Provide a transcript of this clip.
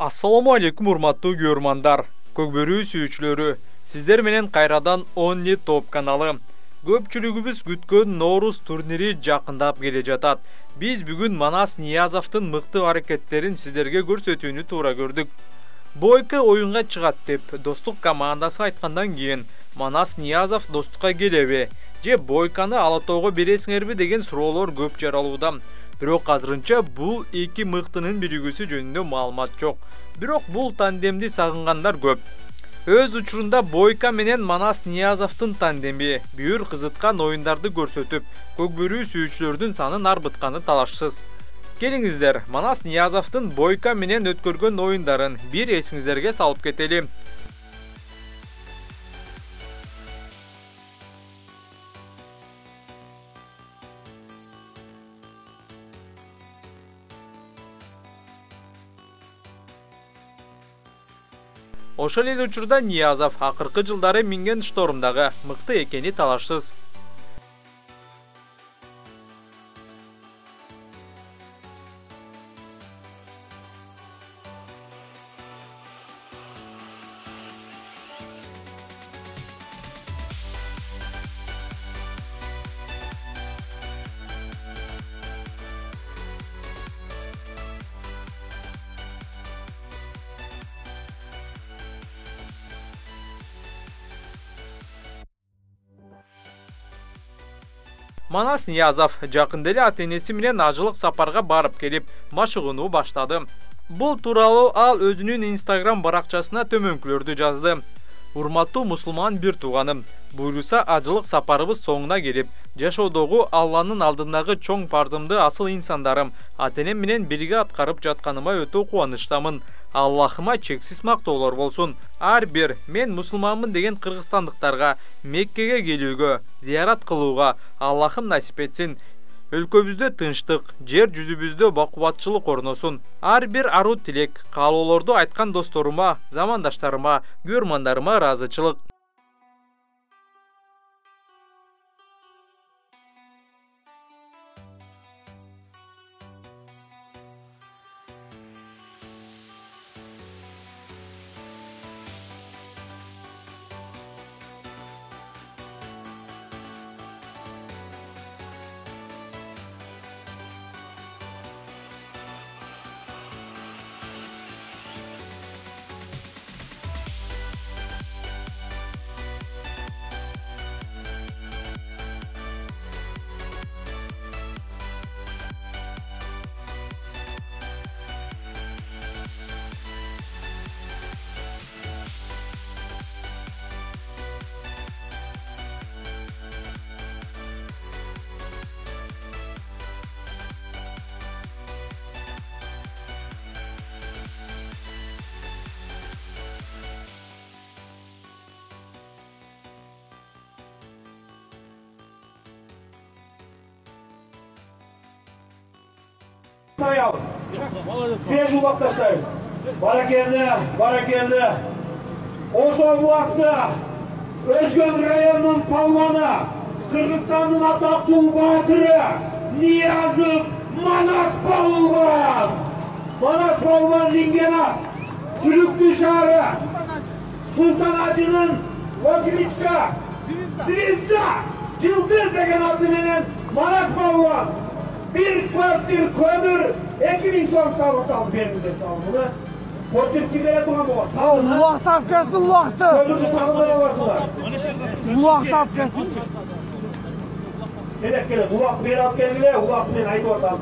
Assalamu alaikum урматтуу көрмандар, көкбөрүү сүйүүчүлөрү. Сиздер менен кайрадан 10 топ каналы. Көпчүлүгүбүз күткөн Ноорус турнири жакындап келе жатат. Биз бүгүн Манас Ниязовдун мыкты аракеттерин сиздерге көрсөтүүнү туура көрдүк. Бойка оюнга чыгат деп достук командасы айткандан кийин Манас Ниязов достукка келеби же Бойканы Алатоого бересиңерби деген суроолор көп жаралууда. Бирок азырынча бул эки мыктынын биригүүсү жөнүндө маалымат жок. Бирок бул тандемди сагынгандар көп. Өз учурунда Бойка менен Манас Ниязовдун тандеми бүйүр кызыткан оюндарды көрсөтүп, көкбөрүү сүйүүчүлөрдүн санын арбытканы талашсыз. Келиңиздер, Манас Ниязовдун Бойка менен өткөргөн оюндарын бир эсиңиздерге салып кетели. Ошол эле учурда Ниязов акыркы жылдары минген штормдагы мыкты экени талашсыз. Манас Ниязов жакында эле ата-энеси менен ажылык сапарга барып келип, машыгууну баштады. Бул тууралуу ал өзүнүн Instagram баракчасына төмөнкүлөрдү жазды. Урматтуу мусулман бир тууганым, буйруса ажылык сапарыбыз соңуна келип, жашоодогу Алланын алдындагы чоң парзымды асыл инсандарым, ата-энем менен бирге аткарып жатканыма өтө кубанычтамын. Аллахыма чексиз мактоолор болсун. Ар бир мен мусулманмын деген кыргызстандыктарга Меккеге келүүгө, зыярат кылууга Аллахым насип этсин. Өлкөбүздө тынчтык, жер жүзүбүздө бакубатчылык орносун. Ар бир аруу тилек, каалоолорду айткан досторума, замандаштарыма, көрмандарыма ыраазычылык. Tez uzaktashlayız. Barakelli. Oşol vakti Özgön rayonunun palvanı, Kırgızstan'ın ataktуу batırı Niyazov Manas Palvan. Manas Palvan Lingena, Sülüklü şahı, Sultan Hacı'nın Vakiliçka, Zvezda, Yıldız degen adı menen Manas Palvan. Bir kvartir kömür 2000 so'm salib berdi salımını. Poçirki bere tuğan boğa. Salımı. Ulaq tapkasın ulaqtı. Kömürlü salımlara varsılar. Ulaq tapkasın. Gerek ulaq beri alып kelgile, ulaq men aytып atam.